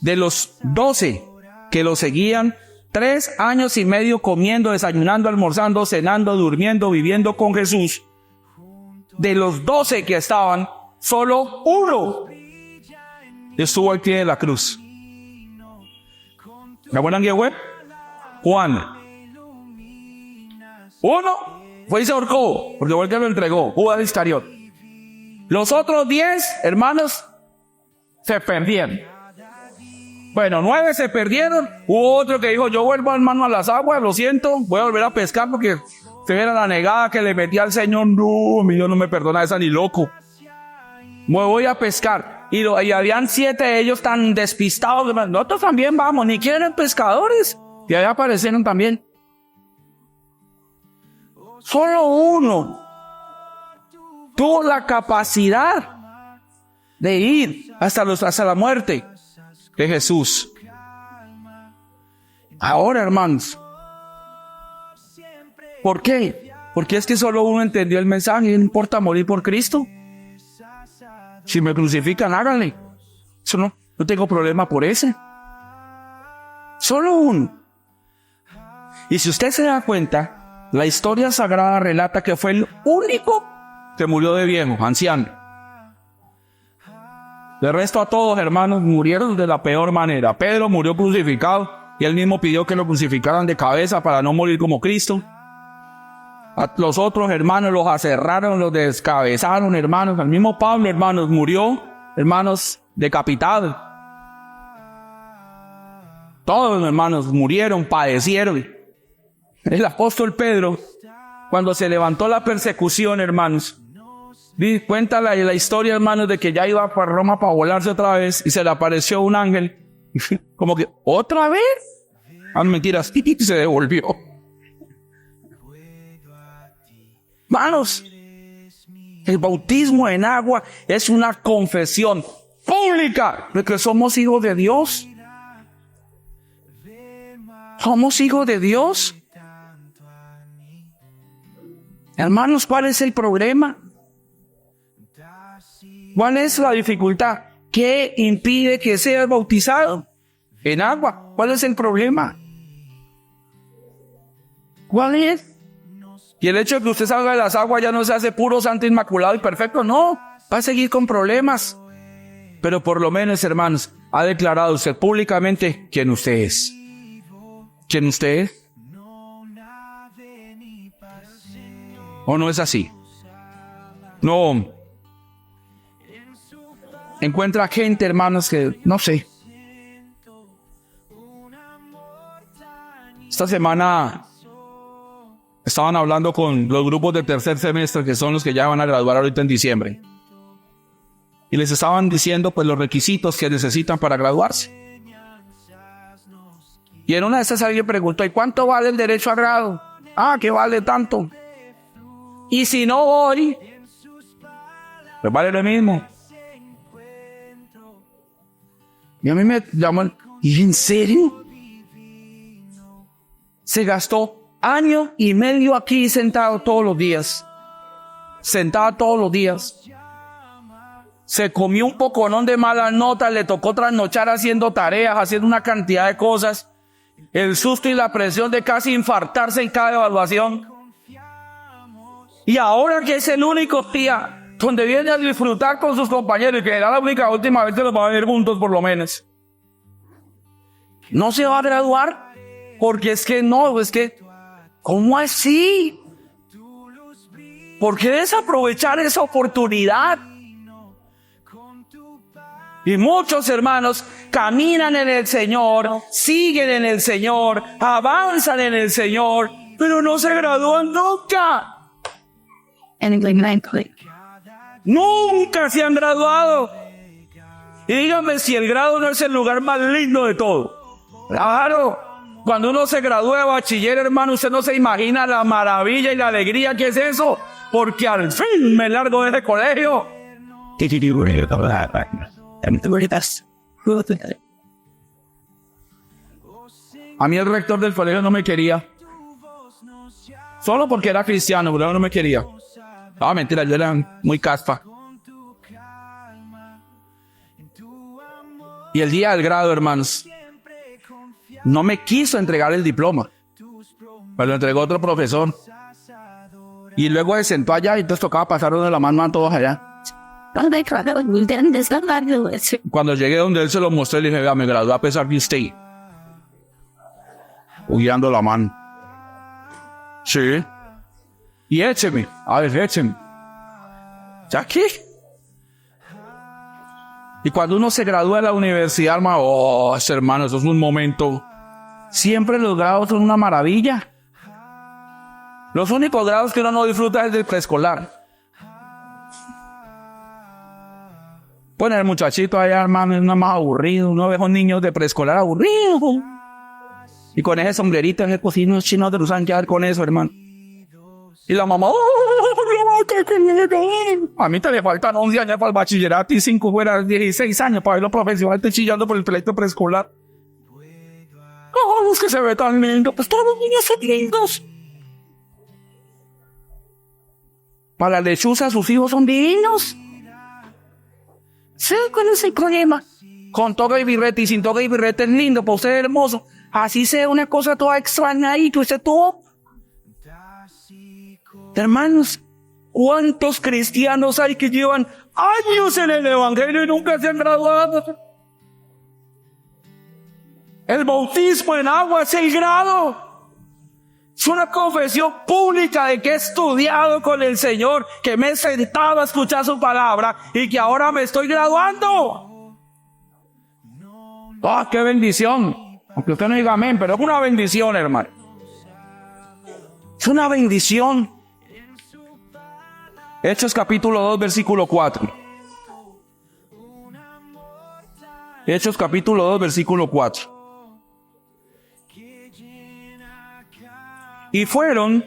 Speaker 2: De los 12 que lo seguían, 3 años y medio comiendo, desayunando, almorzando, cenando, durmiendo, viviendo con Jesús. De los 12 que estaban, solo uno estuvo al pie de la cruz. ¿Me acuerdan quién fue? Juan. Uno fue y se ahorcó, porque fue el que lo entregó, Judas Iscariot. Los otros 10, hermanos, se perdieron. Bueno, 9 se perdieron. Hubo otro que dijo, yo vuelvo, hermano, a las aguas, lo siento, voy a volver a pescar porque se era la negada que le metí al Señor. No, mi Dios no me perdona esa ni loco. Me voy a pescar. Y habían 7 de ellos tan despistados. Nosotros también vamos, ni quieren pescadores. Y ahí aparecieron también. Solo uno tuvo la capacidad de ir hasta la muerte de Jesús. Ahora, hermanos, ¿por qué? Porque es que solo uno entendió el mensaje. No importa morir por Cristo. Si me crucifican, háganle. Eso no tengo problema por ese. Solo uno. Y si usted se da cuenta, la historia sagrada relata que fue el único que murió de viejo, anciano. De resto a todos, hermanos, murieron de la peor manera. Pedro murió crucificado y él mismo pidió que lo crucificaran de cabeza para no morir como Cristo. A los otros hermanos los aserraron, los descabezaron, hermanos. El mismo Pablo, hermanos, murió, hermanos, decapitado. Todos los hermanos murieron, padecieron. El apóstol Pedro, cuando se levantó la persecución, hermanos, cuenta la historia, hermanos, de que ya iba para Roma para volarse otra vez y se le apareció un ángel. Como que, ¿otra vez? Ah, mentiras, y se devolvió. Hermanos, el bautismo en agua es una confesión pública de que somos hijos de Dios. Somos hijos de Dios. Hermanos, ¿cuál es el problema? ¿Cuál es la dificultad? ¿Qué impide que seas bautizado en agua? ¿Cuál es el problema? ¿Cuál es? Y el hecho de que usted salga de las aguas ya no se hace puro, santo, inmaculado y perfecto. No, va a seguir con problemas. Pero por lo menos, hermanos, ha declarado usted públicamente quién usted es. ¿Quién usted es? ¿O no es así? No. Encuentra gente, hermanos, que no sé. Esta semana estaban hablando con los grupos de tercer semestre, que son los que ya van a graduar ahorita en diciembre. Y les estaban diciendo pues los requisitos que necesitan para graduarse. Y en una de esas alguien preguntó, ¿y cuánto vale el derecho a grado? Ah, que vale tanto. Y si no voy, pues vale lo mismo. Y a mí me llaman, ¿y en serio? Se gastó año y medio aquí sentado todos los días. Sentada todos los días. Se comió un poconón de malas notas, le tocó trasnochar haciendo tareas, haciendo una cantidad de cosas. El susto y la presión de casi infartarse en cada evaluación. Y ahora que es el único día donde viene a disfrutar con sus compañeros, y que era la última vez que los van a ver juntos por lo menos, no se va a graduar, porque es que no, es que, ¿cómo así? ¿Por qué desaprovechar esa oportunidad? Y muchos hermanos caminan en el Señor, siguen en el Señor, avanzan en el Señor, pero no se gradúan nunca. Nunca se han graduado. Y díganme si el grado no es el lugar más lindo de todo. Claro, cuando uno se gradúa de bachiller, hermano, usted no se imagina la maravilla y la alegría que es eso, porque al fin me largo de ese colegio. A mí el rector del colegio no me quería. Solo porque era cristiano, pero no me quería. No, mentira, yo era muy caspa. Y el día del grado, hermanos, no me quiso entregar el diploma. Me lo entregó otro profesor. Y luego se sentó allá y entonces tocaba pasarlo de la mano a todos allá. Cuando llegué donde él se lo mostré, le dije, vea, me gradué a pesar de usted. Guiando la mano. Sí. Y écheme. A ver, écheme. ¿Ya qué? Y cuando uno se gradúa de la universidad, hermano, eso es un momento. Siempre los grados son una maravilla. Los únicos grados que uno no disfruta es del preescolar. Poner el muchachito allá, hermano, es más aburrido. Uno ve a los niños de preescolar aburridos. Y con ese sombrerito, ese cocino chino de usan quedar con eso, hermano. Y la mamá, a mí te le faltan 11 años para el bachillerato y 5 fuera 16 años para ver los profesionales chillando por el pleito preescolar. Oh, es que se ve tan lindo. Pues todos los niños son lindos. Para la lechuza, sus hijos son divinos. Sí, ¿cuál es el problema? Con toga y birrete y sin toga y birrete es lindo, para usted es hermoso. Así sea una cosa toda extraña ahí, tú estés todo. Hermanos, ¿cuántos cristianos hay que llevan años en el evangelio y nunca se han graduado? El bautismo en agua es el grado. Es una confesión pública de que he estudiado con el Señor, que me he sentado a escuchar su palabra y que ahora me estoy graduando. ¡Ah, qué bendición! Aunque usted no diga amén, pero es una bendición, hermano. Es una bendición. Hechos capítulo 2, versículo 4. Hechos capítulo 2, versículo 4. Y fueron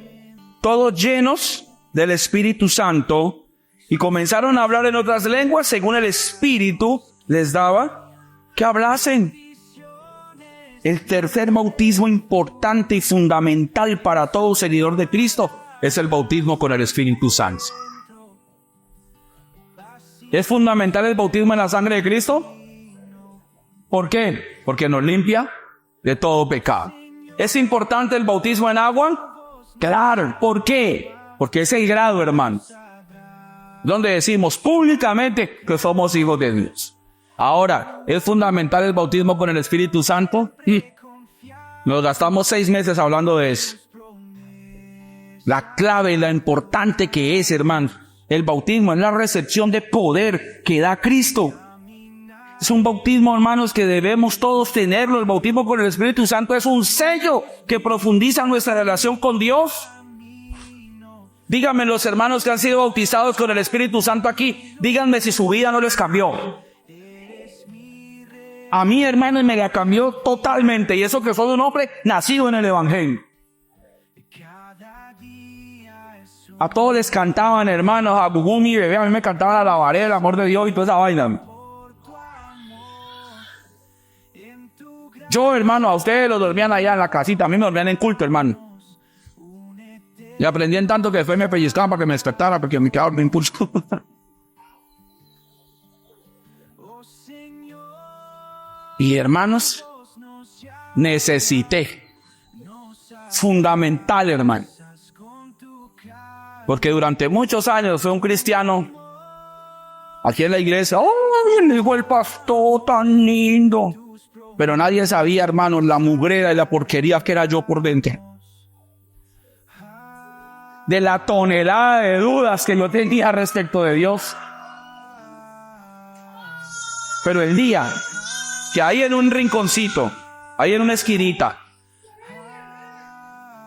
Speaker 2: todos llenos del Espíritu Santo y comenzaron a hablar en otras lenguas según el Espíritu les daba que hablasen. El tercer bautismo importante y fundamental para todo seguidor de Cristo es el bautismo con el Espíritu Santo. ¿Es fundamental el bautismo en la sangre de Cristo? ¿Por qué? Porque nos limpia de todo pecado. ¿Es importante el bautismo en agua? Claro. ¿Por qué? Porque es el grado, hermano, donde decimos públicamente que somos hijos de Dios. Ahora, ¿es fundamental el bautismo con el Espíritu Santo? Nos gastamos 6 meses hablando de eso. La clave y la importante que es, hermano, el bautismo es la recepción de poder que da Cristo. Es un bautismo, hermanos, que debemos todos tenerlo. El bautismo con el Espíritu Santo es un sello que profundiza nuestra relación con Dios. Díganme los hermanos que han sido bautizados con el Espíritu Santo aquí, díganme si su vida no les cambió. A mí, hermanos, me la cambió totalmente. Y eso que soy un hombre nacido en el Evangelio. A todos les cantaban, hermanos, a Gugumi, bebé, a mí me cantaban a la vareda, el amor de Dios y toda esa vaina. Yo, hermano, a ustedes los dormían allá en la casita, a mí me dormían en culto, hermano. Y aprendí en tanto que después me pellizcaban para que me despertara, porque me quedaba de impulso. Y hermanos, necesité. Fundamental, hermano. Porque durante muchos años fui un cristiano aquí en la iglesia. ¡Oh, llegó el pastor tan lindo! Pero nadie sabía, hermanos, la mugrera y la porquería que era yo por dentro. De la tonelada de dudas que yo tenía respecto de Dios. Pero el día que ahí en un rinconcito, ahí en una esquinita,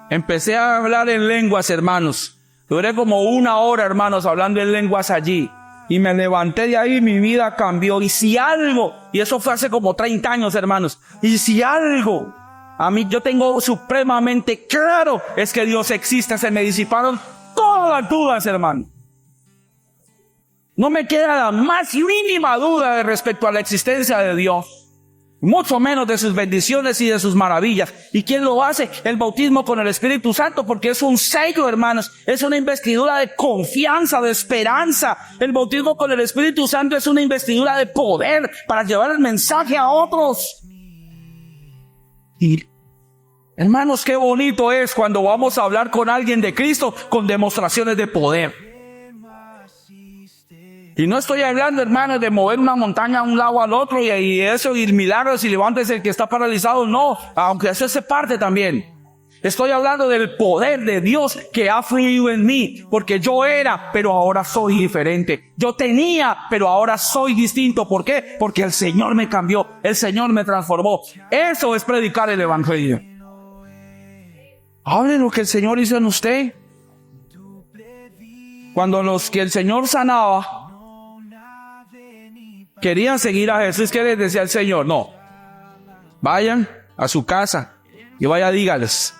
Speaker 2: empecé a hablar en lenguas, hermanos. Duré como 1 hora, hermanos, hablando en lenguas allí. Y me levanté de ahí, mi vida cambió. Y si algo, y eso fue hace como 30 años, hermanos. Y si algo, a mí yo tengo supremamente claro, es que Dios existe. Se me disiparon todas las dudas, hermano. No me queda la más mínima duda respecto a la existencia de Dios.
Speaker 3: mucho menos de sus bendiciones y de sus maravillas. ¿Y quién lo hace? El bautismo con el Espíritu Santo, porque es un sello, hermanos, es una investidura de confianza, de esperanza. El bautismo con el Espíritu Santo es una investidura de poder para llevar el mensaje a otros. Y, hermanos, qué bonito es cuando vamos a hablar con alguien de Cristo con demostraciones de poder. Y no estoy hablando, hermanos, de mover una montaña a un lado al otro y eso, y milagros y levantes el que está paralizado. No, aunque eso se parte también. Estoy hablando del poder de Dios que ha fluido en mí, porque yo era, pero ahora soy diferente. Yo tenía, pero ahora soy distinto. ¿Por qué? Porque el Señor me cambió, el Señor me transformó. Eso es predicar el Evangelio. Hable lo que el Señor hizo en usted. Cuando los que el Señor sanaba querían seguir a Jesús, ¿qué les decía el Señor? No, vayan a su casa y vaya, dígales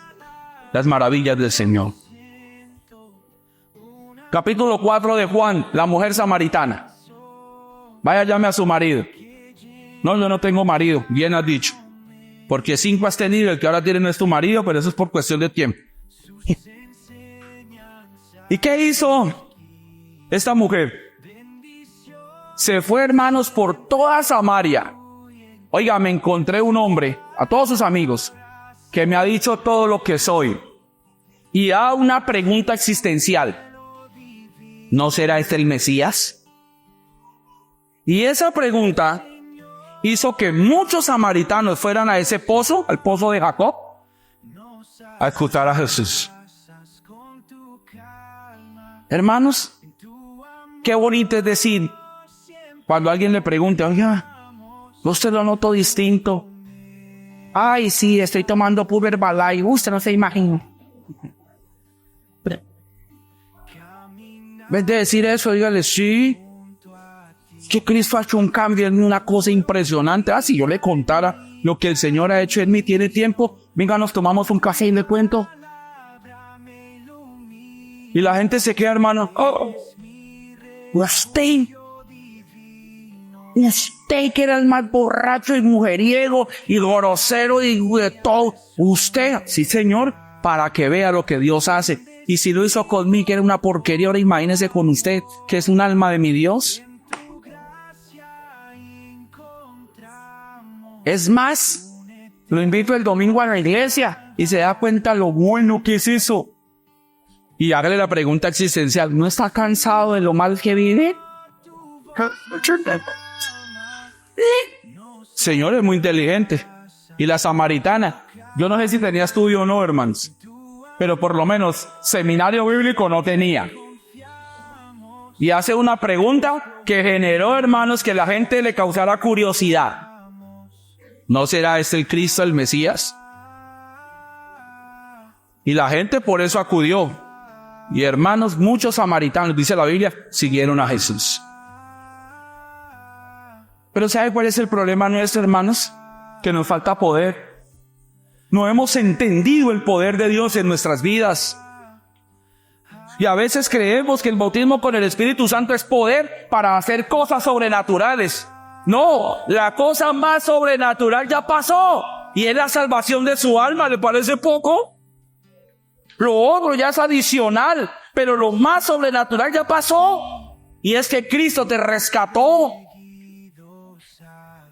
Speaker 3: las maravillas del Señor. Capítulo 4 de Juan, la mujer samaritana. Vaya, llame a su marido. No, yo no tengo marido, bien has dicho, porque 5 has tenido, el que ahora tiene no es tu marido, pero eso es por cuestión de tiempo. ¿Y qué hizo esta mujer? Se fue, hermanos, por toda Samaria. Oiga, me encontré un hombre, a todos sus amigos, que me ha dicho todo lo que soy. Y da una pregunta existencial. ¿No será este el Mesías? Y esa pregunta hizo que muchos samaritanos fueran a ese pozo, al pozo de Jacob, a escuchar a Jesús. Hermanos, qué bonito es decir, cuando alguien le pregunta, oiga, ¿usted lo noto distinto? Ay, sí, estoy tomando puro Herbalife. Usted no se imagina. En vez de decir eso, dígale, sí, que Cristo ha hecho un cambio en una cosa impresionante. Ah, si yo le contara lo que el Señor ha hecho en mí, ¿tiene tiempo? Venga, nos tomamos un café y le cuento. Y la gente se queda, hermano. Oh, usted que era el más borracho y mujeriego y grosero y de todo. Usted, sí, Señor, para que vea lo que Dios hace. Y si lo hizo conmigo, que era una porquería, ahora imagínese con usted, que es un alma de mi Dios. Es más, lo invito el domingo a la iglesia y se da cuenta lo bueno que es eso. Y hágale la pregunta existencial, ¿no está cansado de lo mal que vive? Señor, es muy inteligente. Y la samaritana, yo no sé si tenía estudio o no, hermanos, pero por lo menos seminario bíblico no tenía. Y hace una pregunta que generó, hermanos, que la gente le causara curiosidad. ¿No será este el Cristo, el Mesías? Y la gente por eso acudió. Y hermanos, muchos samaritanos, dice la Biblia, siguieron a Jesús. Pero ¿sabe cuál es el problema nuestro, hermanos? Que nos falta poder. No hemos entendido el poder de Dios en nuestras vidas. Y a veces creemos que el bautismo con el Espíritu Santo es poder para hacer cosas sobrenaturales. No, la cosa más sobrenatural ya pasó. Y es la salvación de su alma, ¿le parece poco? Lo otro ya es adicional, pero lo más sobrenatural ya pasó. Y es que Cristo te rescató.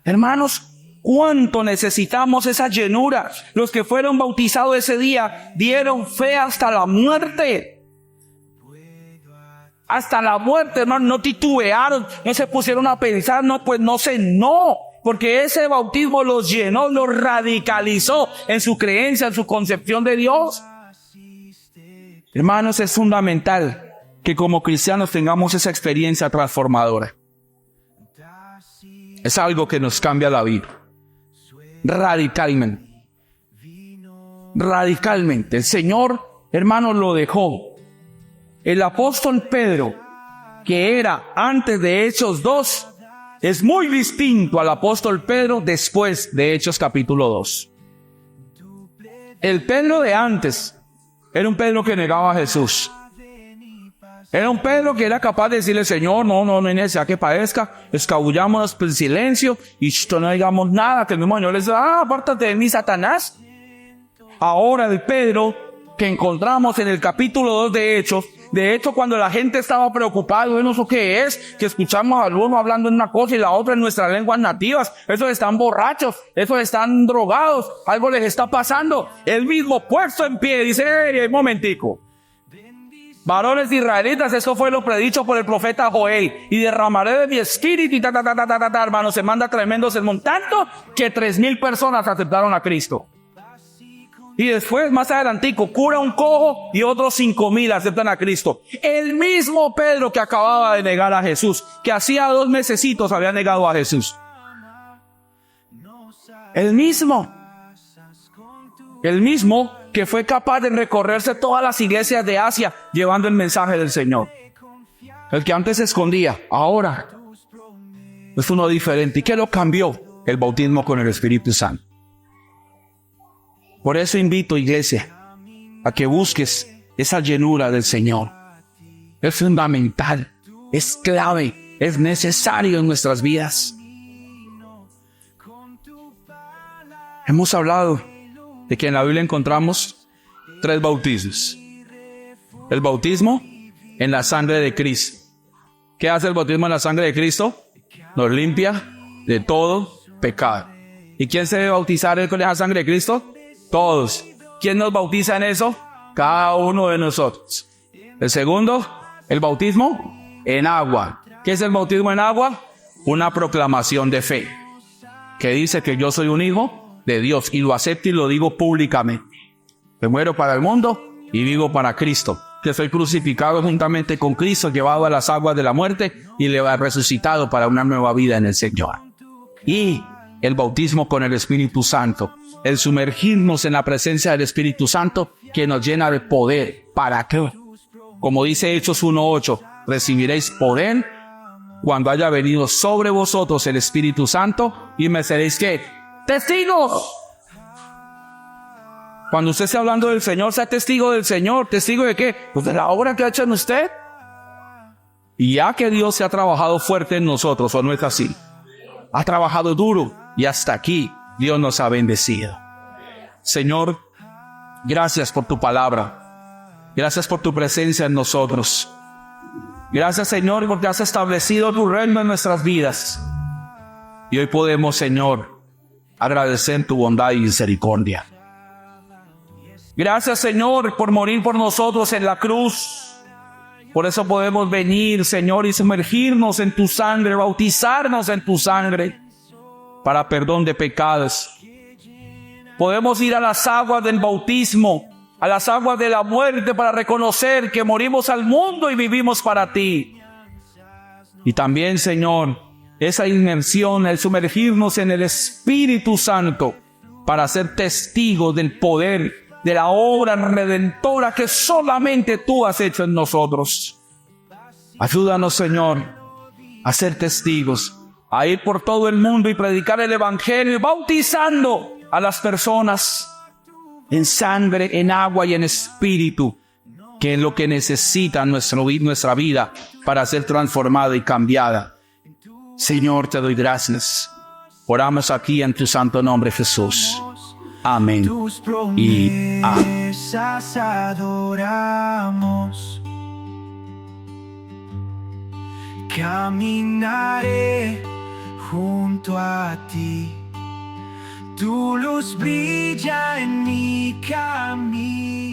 Speaker 3: Hermanos, ¿cuánto necesitamos esa llenura? Los que fueron bautizados ese día dieron fe hasta la muerte. Hasta la muerte, hermano, no titubearon, no se pusieron a pensar, no, pues no sé, no. Porque ese bautismo los llenó, los radicalizó en su creencia, en su concepción de Dios. Hermanos, es fundamental que como cristianos tengamos esa experiencia transformadora. Es algo que nos cambia la vida. Radicalmente. Radicalmente. El Señor, hermanos, lo dejó. El apóstol Pedro, que era antes de Hechos 2, es muy distinto al apóstol Pedro después de Hechos capítulo 2. El Pedro de antes era un Pedro que negaba a Jesús. Era un Pedro que era capaz de decirle, Señor, no hay necesidad que padezca, escabullámonos en silencio y no digamos nada, que el mismo Señor les dice, apártate de mí, Satanás. Ahora el Pedro que encontramos en el capítulo 2 de Hechos, cuando la gente estaba preocupada, bueno, ¿eso qué es? Que escuchamos al uno hablando en una cosa y la otra en nuestras lenguas nativas. Esos están borrachos, esos están drogados, algo les está pasando. Él mismo puesto en pie, dice, un momentico. Varones israelitas, esto fue lo predicho por el profeta Joel, y derramaré de mi espíritu, y hermano, se manda tremendo sermón, tanto que 3,000 personas aceptaron a Cristo. Y después, más adelantico, cura un cojo y otros 5,000 aceptan a Cristo. El mismo Pedro que acababa de negar a Jesús, que hacía 2 mesecitos había negado a Jesús. El mismo que fue capaz de recorrerse todas las iglesias de Asia llevando el mensaje del Señor. El que antes se escondía, ahora es uno diferente. ¿Y qué lo cambió? El bautismo con el Espíritu Santo. Por eso invito, iglesia, a que busques esa llenura del Señor. Es fundamental, es clave, es necesario en nuestras vidas. Hemos hablado de que en la Biblia encontramos 3 bautismos. El bautismo en la sangre de Cristo. ¿Qué hace el bautismo en la sangre de Cristo? Nos limpia de todo pecado. ¿Y quién se debe bautizar con esa sangre de Cristo? Todos. ¿Quién nos bautiza en eso? Cada uno de nosotros. El segundo, el bautismo en agua. ¿Qué es el bautismo en agua? Una proclamación de fe, que dice que yo soy un hijo de Dios y lo acepto y lo digo públicamente. Me muero para el mundo y vivo para Cristo. Que soy crucificado juntamente con Cristo, llevado a las aguas de la muerte y le ha resucitado para una nueva vida en el Señor. Y el bautismo con el Espíritu Santo, el sumergirnos en la presencia del Espíritu Santo que nos llena de poder. ¿Para qué? Como dice Hechos 1:8, recibiréis poder cuando haya venido sobre vosotros el Espíritu Santo y me seréis ¿qué? ¡Testigos! Cuando usted esté hablando del Señor, sea testigo del Señor. ¿Testigo de qué? Pues de la obra que ha hecho en usted. Y ya que Dios se ha trabajado fuerte en nosotros, ¿o no es así? Ha trabajado duro y hasta aquí Dios nos ha bendecido. Señor, gracias por tu palabra. Gracias por tu presencia en nosotros. Gracias, Señor, porque has establecido tu reino en nuestras vidas. Y hoy podemos, Señor, agradecer tu bondad y misericordia. Gracias, Señor, por morir por nosotros en la cruz. Por eso podemos venir, Señor, y sumergirnos en tu sangre, bautizarnos en tu sangre para perdón de pecados. Podemos ir a las aguas del bautismo, a las aguas de la muerte para reconocer que morimos al mundo y vivimos para ti. Y también, Señor, esa inmersión, el sumergirnos en el Espíritu Santo para ser testigos del poder, de la obra redentora que solamente tú has hecho en nosotros. Ayúdanos, Señor, a ser testigos, a ir por todo el mundo y predicar el Evangelio, bautizando a las personas en sangre, en agua y en espíritu, que es lo que necesita nuestra vida para ser transformada y cambiada. Señor, te doy gracias. Oramos aquí en tu santo nombre, Jesús. Amén y amén.
Speaker 1: Adoramos. Caminaré junto a ti. Tu luz brilla en mi camino.